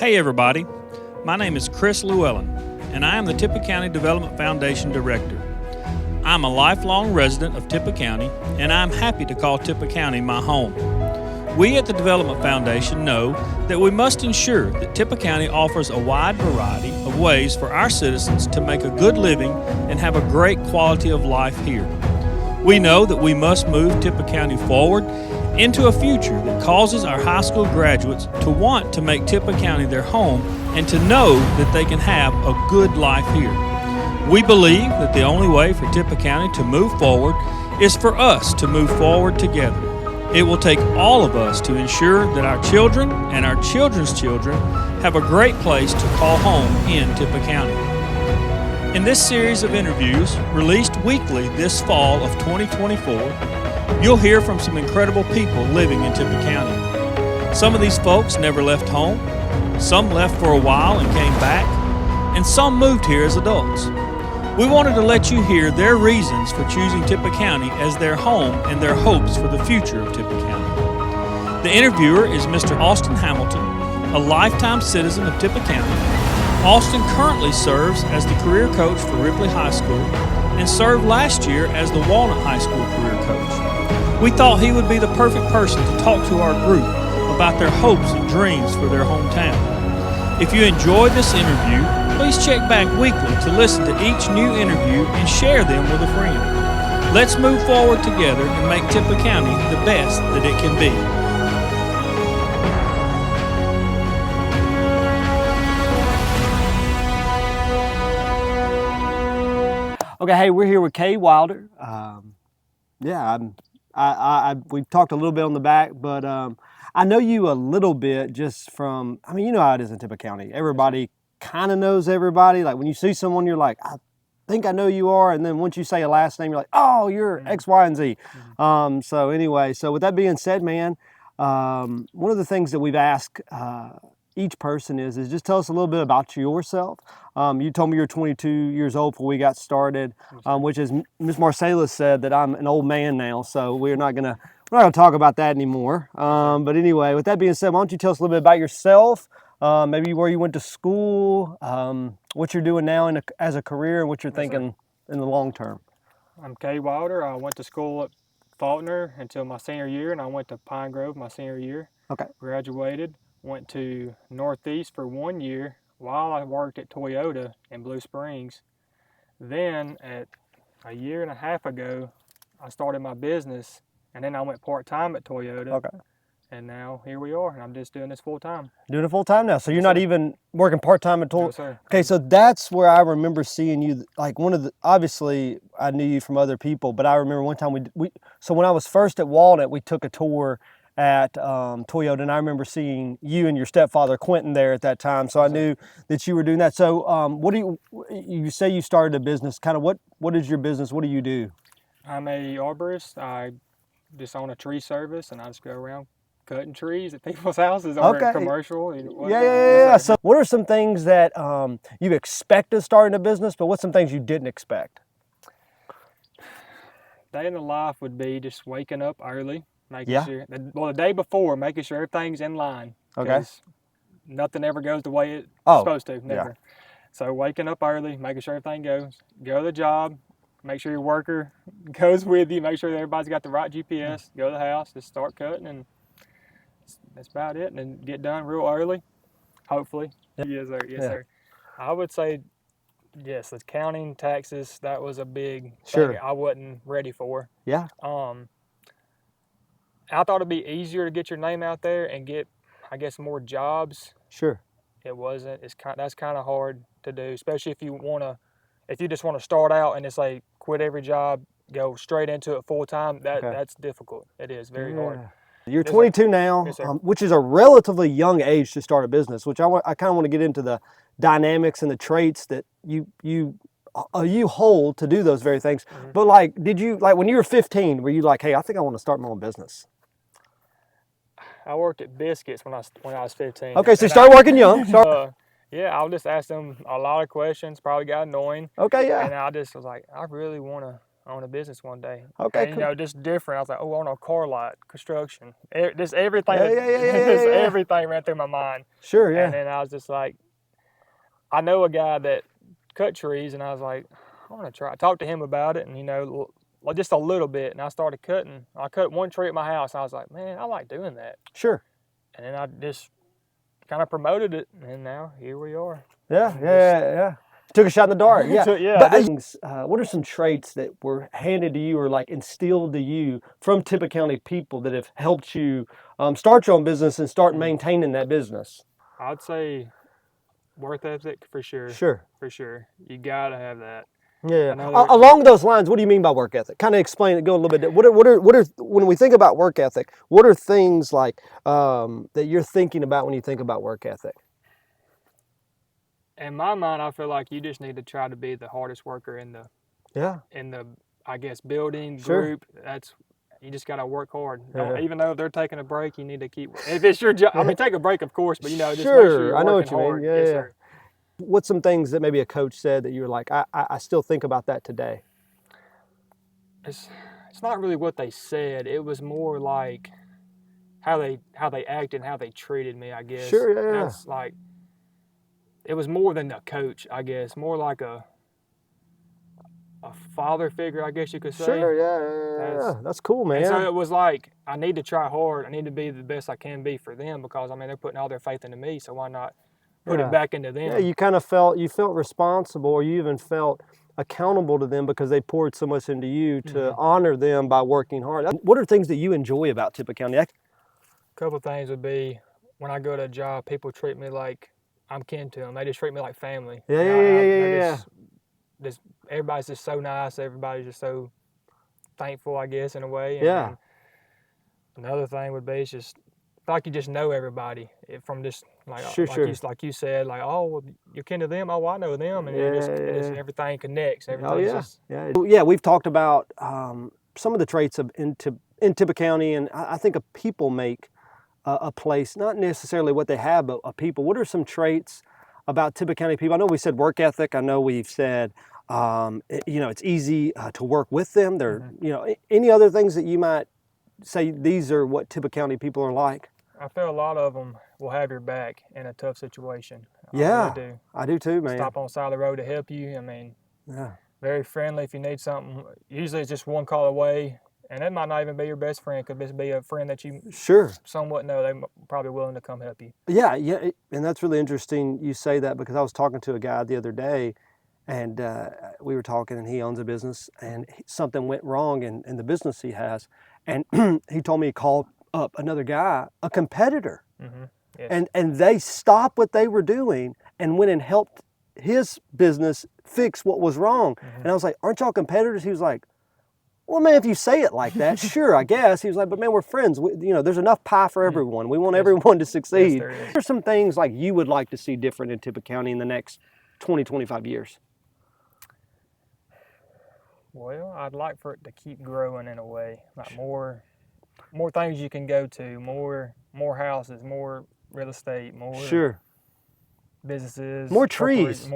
Hey everybody, my name is Chris Lewellen, and I am the Tippah County Development Foundation Director. I'm a lifelong resident of Tippah County, and I'm happy to call Tippah County my home. We at the Development Foundation know that we must ensure that Tippah County offers a wide variety of ways for our citizens to make a good living and have a great quality of life here. We know that we must move Tippah County forward into a future that causes our high school graduates to want to make Tippah County their home and to know that they can have a good life here. We believe that the only way for Tippah County to move forward is for us to move forward together. It will take all of us to ensure that our children and our children's children have a great place to call home in Tippah County. In this series of interviews, released weekly this fall of 2024, you'll hear from some incredible people living in Tippah County. Some of these folks never left home, some left for a while and came back, and some moved here as adults. We wanted to let you hear their reasons for choosing Tippah County as their home and their hopes for the future of Tippah County. The interviewer is Mr. Austin Hamilton, a lifetime citizen of Tippah County. Austin currently serves as the career coach for Ripley High School and served last year as the Walnut High School career coach. We thought he would be the perfect person to talk to our group about their hopes and dreams for their hometown. If you enjoyed this interview, please check back weekly to listen to each new interview and share them with a friend. Let's move forward together and make Tippah County the best that it can be. Okay, hey, we're here with Cade Wilder. We've talked a little bit on the back, but I know you a little bit just from, you know how it is in Tippah County. Everybody kind of knows everybody. Like when you see someone, you're like, I think I know you are. And then once you say a last name, you're like, oh, you're X, Y, and Z. So with that being said, man, one of the things that we've asked each person is just tell us a little bit about yourself. You told me you're 22 years old before we got started, which is Ms. Marsalis said that I'm an old man now, so we're not gonna talk about that anymore. But anyway, with that being said, why don't you tell us a little bit about yourself, maybe where you went to school, what you're doing now as a career, and what you're thinking in the long term. I'm Cade Wilder. I went to school at Faulkner until my senior year, and I went to Pine Grove my senior year. Okay. Graduated, went to Northeast for 1 year while I worked at Toyota in Blue Springs. Then at a year and a half ago, I started my business, and then I went part-time at Toyota. Okay. And now here we are, and I'm just doing this full-time. Doing it full-time now, so you're not even working part-time at Toyota? No, sir. Okay, so that's where I remember seeing you, like obviously I knew you from other people, but I remember one time so when I was first at Walnut, we took a tour at Toyota, and I remember seeing you and your stepfather Quentin there at that time, so I knew that you were doing that. So you say you started a business, kind of what is your business, what do you do? I'm a arborist. I just own a tree service, and I just go around cutting trees at people's houses or at commercial. Yeah. So what are some things that you expected starting a business, but what's some things you didn't expect? Day in the life would be just waking up early, making sure, the day before, making sure everything's in line. Okay. Nothing ever goes the way it's supposed to, never. Yeah. So waking up early, making sure everything goes, go to the job, make sure your worker goes with you, make sure that everybody's got the right GPS, go to the house, just start cutting, and that's about it. And then get done real early, hopefully. Yes, sir. Yes, sir. I would say, yes, the counting, taxes, that was a big thing I wasn't ready for. Yeah. I thought it'd be easier to get your name out there and get, I guess, more jobs. Sure. It wasn't. That's kind of hard to do, especially if you just want to start out and it's like quit every job, go straight into it full time. That's difficult. It is very hard. You're 22 now, which is a relatively young age to start a business, which I kind of want to get into the dynamics and the traits that you hold to do those very things. Mm-hmm. But did you, when you were 15, were you like, hey, I think I want to start my own business? I worked at Biscuits when I was 15. Okay, so you started working young. Yeah, I would just ask them a lot of questions, probably got annoying. Okay, yeah. And I just was like, I really want to own a business one day. Okay, And, cool. you know, just different. I was like, oh, I want a car lot, construction, just everything. Yeah. Just everything ran through my mind. Sure, yeah. And then I was just like, I know a guy that cut trees, and I was like, I want to try. I talked to him about it, and you know, just a little bit. And I started cutting. I cut one tree at my house. I was like, man, I like doing that. Sure. And then I just kind of promoted it, and now here we are. Yeah. Took a shot in the dark. Yeah. But what are some traits that were handed to you or like instilled to you from Tippah County people that have helped you start your own business and start maintaining that business? I'd say work ethic for sure. Sure. For sure. You gotta have that. Yeah. Along those lines, what do you mean by work ethic? Kind of explain it. Go a little bit. What are when we think about work ethic? What are things like that you're thinking about when you think about work ethic? In my mind, I feel like you just need to try to be the hardest worker in the I guess building group. You just gotta work hard. Even though if they're taking a break, you need to keep. If it's your job, I mean, take a break, of course, but you know, just make sure you're I know what working you hard. mean. Yeah. What's some things that maybe a coach said that you were like, I still think about that today? It's not really what they said. It was more like how they acted and how they treated me, I guess. Sure, yeah. That's like, it was more than a coach, I guess. More like a father figure, I guess you could say. Sure, yeah. That's cool, man. And so it was like, I need to try hard. I need to be the best I can be for them because, I mean, they're putting all their faith into me, so why not put it back into them? Yeah, you kind of felt responsible, or you even felt accountable to them because they poured so much into you to honor them by working hard. What are things that you enjoy about Tippah County? A couple of things would be, when I go to a job, people treat me like I'm kin to them. They just treat me like family. Yeah. Everybody's just so nice. Everybody's just so thankful, I guess, in a way. And another thing would be, it's just like you just know everybody from just like like you said, like, oh, well, you're kin to them. Oh, well, I know them, and everything connects. Yeah, we've talked about some of the traits in Tippah County, and I think a people make a place, not necessarily what they have, but a people. What are some traits about Tippah County people? I know we said work ethic. I know we've said, it's easy to work with them. They're, any other things that you might say these are what Tippah County people are like? I feel a lot of them will have your back in a tough situation. Yeah, really do. I do too, man. Stop on the side of the road to help you. I mean, very friendly if you need something. Usually it's just one call away. And that might not even be your best friend. Could just be a friend that you somewhat know. They're probably willing to come help you. Yeah, and that's really interesting you say that, because I was talking to a guy the other day, and we were talking, and he owns a business, and something went wrong in the business he has, and he told me he called up another guy, a competitor, and they stopped what they were doing and went and helped his business fix what was wrong. And I was like, aren't y'all competitors? He was like, well, man, if you say it like that, sure, I guess. He was like, but man, we're friends. There's enough pie for everyone. We want everyone to succeed. Yes, there is. There's some things like you would like to see different in Tippah County in the next 20, 25 years. Well, I'd like for it to keep growing in a way, like more things you can go to, more houses, more real estate, more businesses, more trees,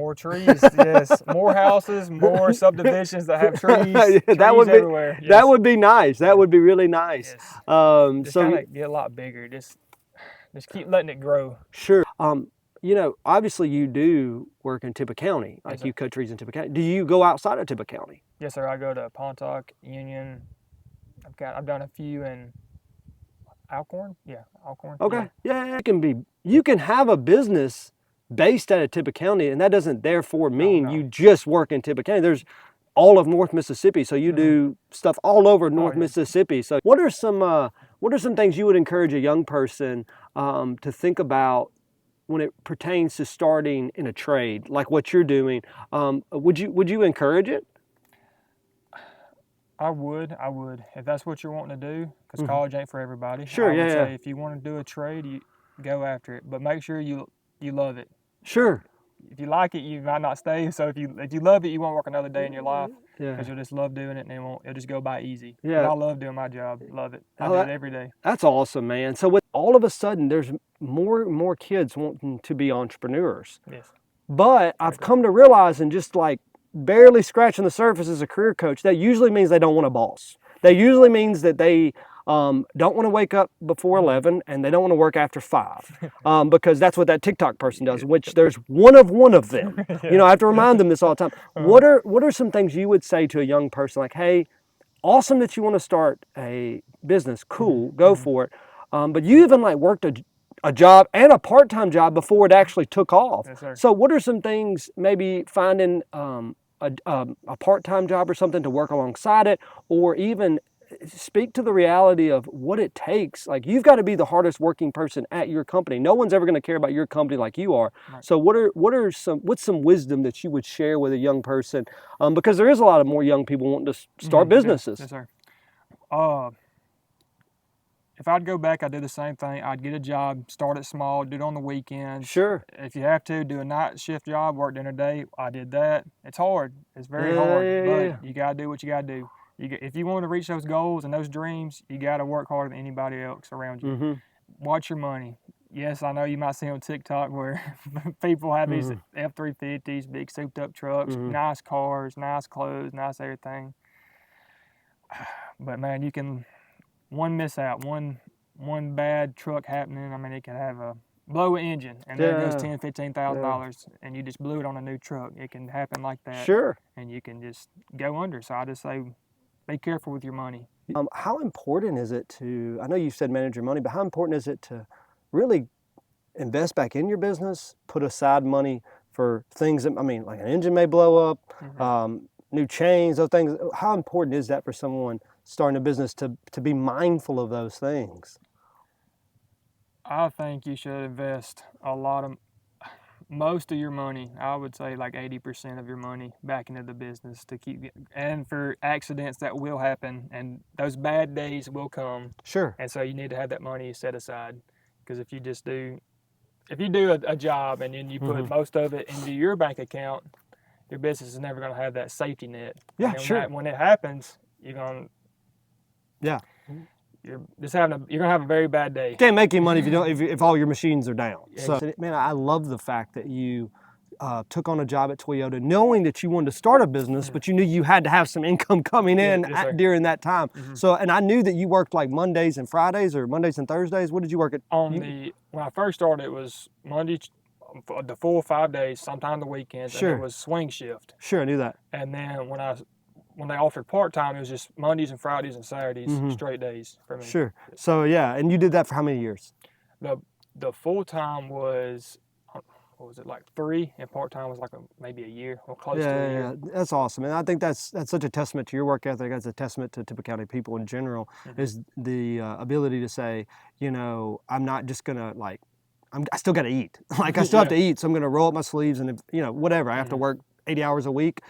yes, more houses, more subdivisions that have trees. That would be everywhere. Yes. That would be nice. That would be really nice. Yes. Just kind of get a lot bigger. Just keep letting it grow. Sure. Obviously you do work in Tippah County, like you cut trees in Tippah County. Do you go outside of Tippah County? Yes, sir. I go to Pontotoc, Union. I've done a few in Alcorn. Yeah, Alcorn. Okay. Yeah. You can have a business based out of Tippah County, and that doesn't therefore mean you just work in Tippah County. There's all of North Mississippi, so you do stuff all over North Mississippi. So what are some things you would encourage a young person to think about when it pertains to starting in a trade like what you're doing? Would you encourage it? I would, if that's what you're wanting to do, because college ain't for everybody. Sure, I would say if you want to do a trade, you go after it, but make sure you love it. Sure. If you like it, you might not stay. So if you love it, you won't work another day in your life, because you'll just love doing it, and it'll just go by easy. Yeah. But I love doing my job. Love it. I do it every day. That's awesome, man. So all of a sudden, there's more kids wanting to be entrepreneurs. Yes. But I've come to realize in just like barely scratching the surface as a career coach, that usually means they don't want a boss. That usually means that they don't want to wake up before 11 and they don't want to work after 5 because that's what that TikTok person does, which there's one of them. You know, I have to remind them this all the time. What are some things you would say to a young person like, hey, awesome that you want to start a business, cool, go for it. But you even like worked a job and a part-time job before it actually took off. Yes, sir. So what are some things, maybe finding a part-time job or something to work alongside it, or even speak to the reality of what it takes. Like, you've got to be the hardest working person at your company. No one's ever going to care about your company like you are. Right. So what's some wisdom that you would share with a young person? Because there is a lot of more young people wanting to start businesses. Yes, sir. If I'd go back, I'd do the same thing. I'd get a job, start it small, do it on the weekends. Sure. If you have to, do a night shift job, work during the day. I did that. It's hard. It's very hard, but you got to do what you got to do. If you want to reach those goals and those dreams, you got to work harder than anybody else around you. Watch your money. Yes, I know you might see on TikTok where people have these F-350s, big souped up trucks, nice cars, nice clothes, nice everything. But man, you can, one miss out, one bad truck happening, I mean, it can have a blow an engine, and there goes $10,000-$15,000, and you just blew it on a new truck. It can happen like that. Sure. And you can just go under. So I just say, be careful with your money. How important is it to, I know you said manage your money, but how important is it to really invest back in your business, put aside money for things that, I mean, like an engine may blow up, new chains, those things. How important is that for someone starting a business to be mindful of those things? I think you should invest most of your money, I would say like 80% of your money back into the business to keep, and for accidents that will happen, and those bad days will come. Sure. And so you need to have that money set aside, because if you do a job and then you put most of it into your bank account, your business is never going to have that safety net. Yeah, and sure. When it happens, you're gonna have a very bad day. You can't make any money if all your machines are down. So, man, I love the fact that you took on a job at Toyota, knowing that you wanted to start a business, but you knew you had to have some income coming in during that time. So, and I knew that you worked like Mondays and Fridays or Mondays and Thursdays. What did you work at? When I first started, it was Monday, the full 5 days, sometimes the weekends, and it was swing shift. Sure, I knew that. And then when they offered part-time, it was just Mondays and Fridays and Saturdays, straight days for me. Sure. So, yeah, and you did that for how many years? The full-time was, what was it, like 3, and part-time was like maybe a year, or close to a year. Yeah, that's awesome. And I think that's such a testament to your work ethic. That's a testament to Tippah County people in general, is the ability to say, you know, I'm not just going to I still got to eat. Like, I still have to eat, so I'm going to roll up my sleeves and, whatever. I have to work 80 hours a week,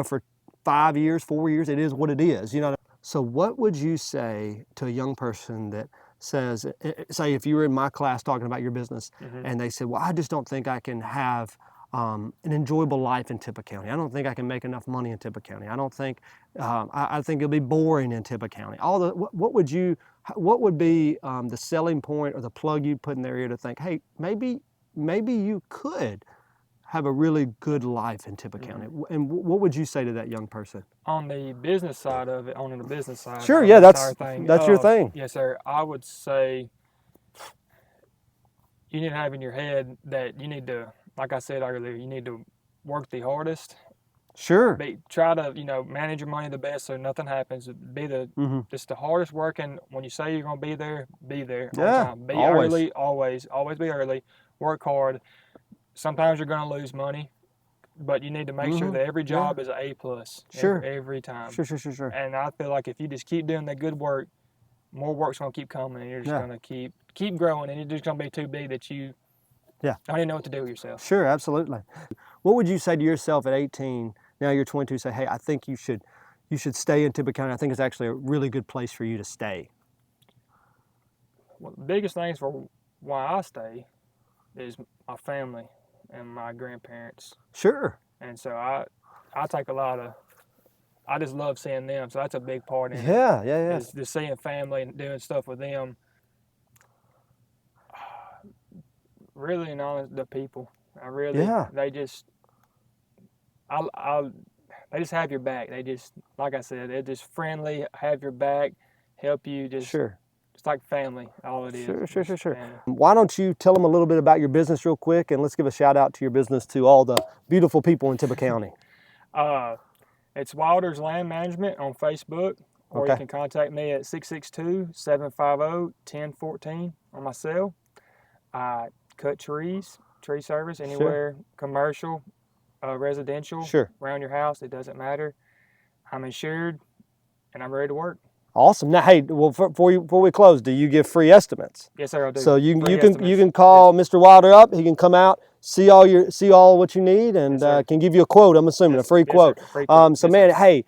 for 5 years, 4 years. It is what it is, So what would you say to a young person that says, say if you were in my class talking about your business and they said, well, I just don't think I can have an enjoyable life in Tippah County. I don't think I can make enough money in Tippah County. I don't think, I think it'll be boring in Tippah County. What would be the selling point or the plug you'd put in their ear to think, hey, maybe you could have a really good life in Tippah County? And what would you say to that young person? On the business side of it, Sure, yeah, that's your thing. Yes, sir. I would say you need to have in your head that you need to, like I said earlier, you need to work the hardest. Sure. Try to, manage your money the best so nothing happens. Be just the hardest working. When you say you're going to be there on time. Be early, always be early. Work hard. Sometimes you're going to lose money, but you need to make sure that every job is an A+. Sure. Every time. Sure. And I feel like if you just keep doing that good work, more work's going to keep coming, and you're just going to keep growing, and you're just going to be too big that you don't even know what to do with yourself. Sure, absolutely. What would you say to yourself at 18, now you're 22, say, hey, I think you should stay in Tippah County. I think it's actually a really good place for you to stay. Well, the biggest things for why I stay is my family and my grandparents. Sure. And so I take I just love seeing them. So that's a big part in it. Yeah. Is just seeing family and doing stuff with them. Really and honest, the people. They just, they just have your back. They just, like I said, they're just friendly, have your back, help you, just like family, all it is. Sure. Why don't you tell them a little bit about your business real quick, and let's give a shout out to your business to all the beautiful people in Tippah County. It's Wilder's Land Management on Facebook, or you can contact me at 662-750-1014 on my cell. I cut trees, tree service, anywhere, commercial, residential, around your house, it doesn't matter. I'm insured, and I'm ready to work. Awesome. Now, hey, well, before we close, do you give free estimates? Yes, sir, I do. So you can call Mr. Wilder up. He can come out, see all what you need, and can give you a quote. I'm assuming a free quote. So man, hey,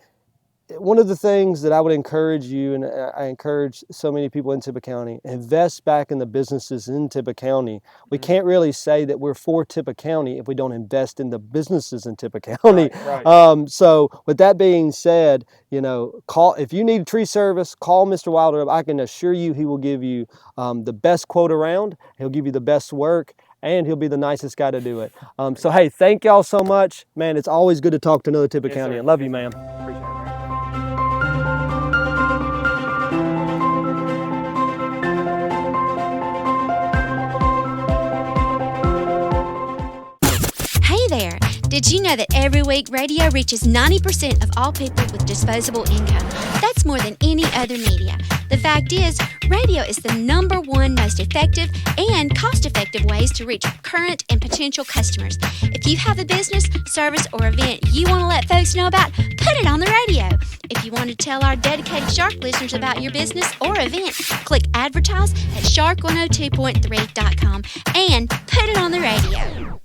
one of the things that I would encourage you, and I encourage so many people in Tippah County, invest back in the businesses in Tippah County. We can't really say that we're for Tippah County if we don't invest in the businesses in Tippah County. Right. So with that being said, call if you need tree service, call Mr. Wilder up. I can assure you he will give you the best quote around. He'll give you the best work, and he'll be the nicest guy to do it. So hey, thank y'all so much. Man, it's always good to talk to another Tippah County. I love you, man. Appreciate it, man. Hey there! Did you know that every week radio reaches 90% of all people with disposable income? That's more than any other media. The fact is, radio is the #1 most effective and cost-effective ways to reach current and potential customers. If you have a business, service, or event you want to let folks know about, put it on the radio. If you want to tell our dedicated Shark listeners about your business or event, click advertise at shark102.3.com and put it on the radio.